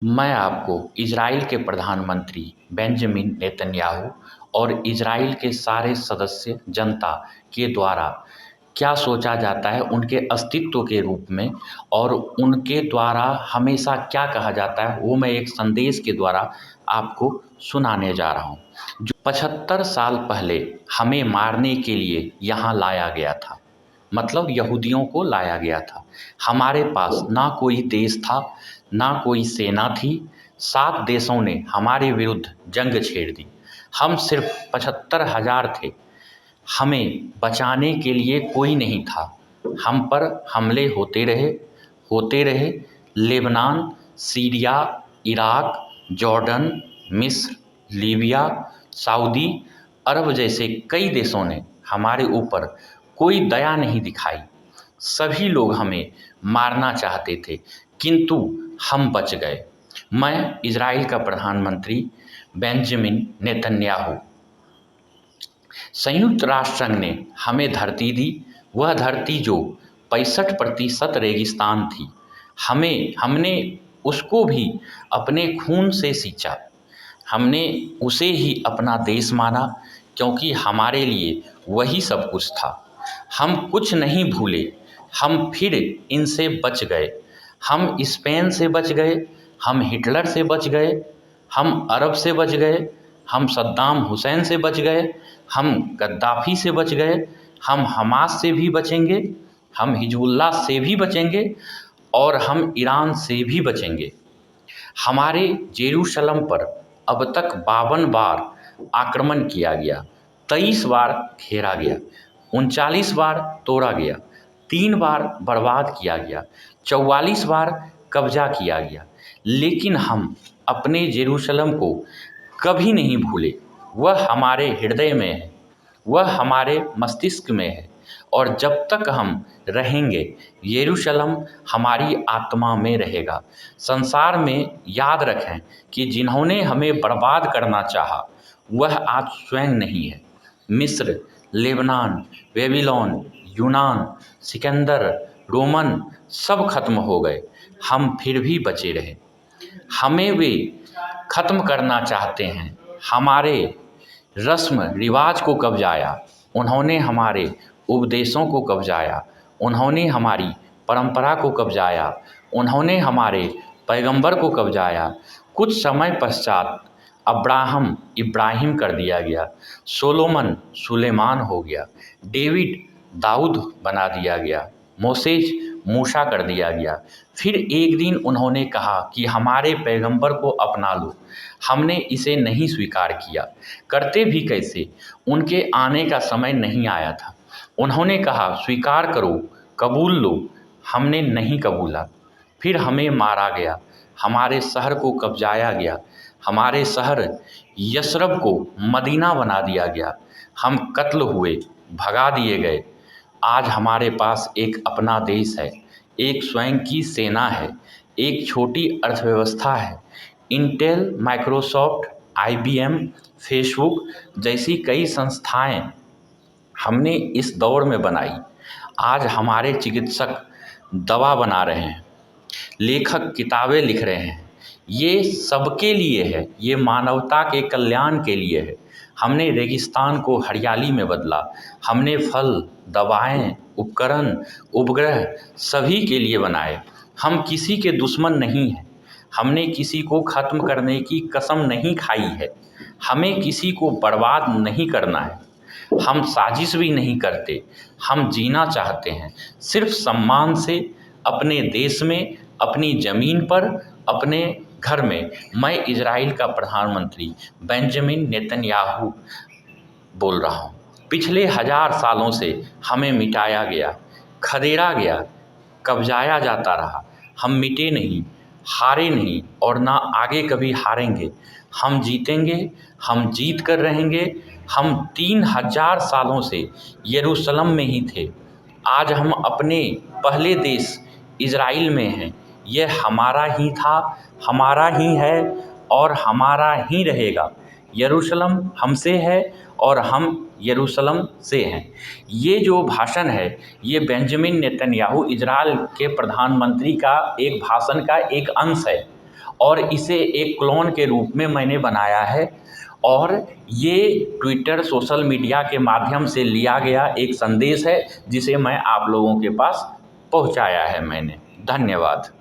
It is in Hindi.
मैं आपको इज़राइल के प्रधानमंत्री बेंजामिन नेतन्याहू और इज़राइल के सारे सदस्य जनता के द्वारा क्या सोचा जाता है उनके अस्तित्व के रूप में और उनके द्वारा हमेशा क्या कहा जाता है वो मैं एक संदेश के द्वारा आपको सुनाने जा रहा हूँ। जो 75 साल पहले हमें मारने के लिए यहाँ लाया गया था, मतलब यहूदियों को लाया गया था। हमारे पास ना कोई देश था, ना कोई सेना थी। 7 देशों ने हमारे विरुद्ध जंग छेड़ दी। हम सिर्फ 75,000 थे। हमें बचाने के लिए कोई नहीं था। हम पर हमले होते रहे। लेबनान, सीरिया, इराक, जॉर्डन, मिस्र, लीबिया, सऊदी अरब जैसे कई देशों ने हमारे ऊपर कोई दया नहीं दिखाई। सभी लोग हमें मारना चाहते थे, किंतु हम बच गए। मैं इज़राइल का प्रधानमंत्री बेंजामिन नेतन्याहू। संयुक्त राष्ट्र संघ ने हमें धरती दी, वह धरती जो 65% रेगिस्तान थी। हमने उसको भी अपने खून से सींचा। हमने उसे ही अपना देश माना, क्योंकि हमारे लिए वही सब कुछ था। हम कुछ नहीं भूले। हम फिर इनसे बच गए। हम स्पेन से बच गए, हम हिटलर से बच गए, हम अरब से बच गए, हम सद्दाम हुसैन से बच गए, हम गद्दाफ़ी से बच गए, हम हमास से भी बचेंगे, हम हिजबुल्लाह से भी बचेंगे और हम ईरान से भी बचेंगे। हमारे जेरूशलम पर अब तक 52 बार आक्रमण किया गया, 23 बार घेरा गया, 39 बार तोड़ा गया, 3 बार बर्बाद किया गया, 44 बार कब्जा किया गया। लेकिन हम अपने जेरूशलम को कभी नहीं भूले। वह हमारे हृदय में है, वह हमारे मस्तिष्क में है और जब तक हम रहेंगे यरूशलेम हमारी आत्मा में रहेगा। संसार में याद रखें कि जिन्होंने हमें बर्बाद करना चाहा वह आज स्वयं नहीं है। मिस्र, लेबनान, बेबीलोन, यूनान, सिकंदर, रोमन सब खत्म हो गए, हम फिर भी बचे रहे। हमें वे खत्म करना चाहते हैं। हमारे रस्म रिवाज को कब्जाया, उन्होंने हमारे उपदेशों को कब्जाया, उन्होंने हमारी परंपरा को कब्जाया, उन्होंने हमारे पैगंबर को कब्जाया। कुछ समय पश्चात अब्राहम इब्राहिम कर दिया गया, सोलोमन सुलेमान हो गया, डेविड दाऊद बना दिया गया, मोसेस मूसा कर दिया गया। फिर एक दिन उन्होंने कहा कि हमारे पैगंबर को अपना लो। हमने इसे नहीं स्वीकार किया। करते भी कैसे, उनके आने का समय नहीं आया था। उन्होंने कहा स्वीकार करो, कबूल लो। हमने नहीं कबूला। फिर हमें मारा गया, हमारे शहर को कब्जाया गया, हमारे शहर यशरब को मदीना बना दिया गया। हम कत्ल हुए, भगा दिए गए। आज हमारे पास एक अपना देश है, एक स्वयं की सेना है, एक छोटी अर्थव्यवस्था है। इंटेल, माइक्रोसॉफ्ट, आईबीएम, फेसबुक जैसी कई संस्थाएं हमने इस दौर में बनाई। आज हमारे चिकित्सक दवा बना रहे हैं, लेखक किताबें लिख रहे हैं। ये सबके लिए है, ये मानवता के कल्याण के लिए है। हमने रेगिस्तान को हरियाली में बदला। हमने फल, दवाएं, उपकरण, उपग्रह सभी के लिए बनाए। हम किसी के दुश्मन नहीं हैं। हमने किसी को खत्म करने की कसम नहीं खाई है। हमें किसी को बर्बाद नहीं करना है। हम साजिश भी नहीं करते। हम जीना चाहते हैं सिर्फ सम्मान से, अपने देश में, अपनी ज़मीन पर, अपने घर में। मैं इज़राइल का प्रधानमंत्री बेंजामिन नेतन्याहू बोल रहा हूँ। पिछले 1000 सालों से हमें मिटाया गया, खदेड़ा गया, कब्जाया जाता रहा। हम मिटे नहीं, हारे नहीं और ना आगे कभी हारेंगे। हम जीतेंगे, हम जीत कर रहेंगे। हम 3000 सालों से यरूशलेम में ही थे। आज हम अपने पहले देश इज़राइल में हैं। यह हमारा ही था, हमारा ही है और हमारा ही रहेगा। यरूशलेम हमसे है और हम यरूशलेम से हैं। ये जो भाषण है, ये बेंजामिन नेतन्याहू इज़राइल के प्रधानमंत्री का एक भाषण का एक अंश है और इसे एक क्लोन के रूप में मैंने बनाया है और ये ट्विटर सोशल मीडिया के माध्यम से लिया गया एक संदेश है जिसे मैं आप लोगों के पास पहुंचाया है मैंने। धन्यवाद।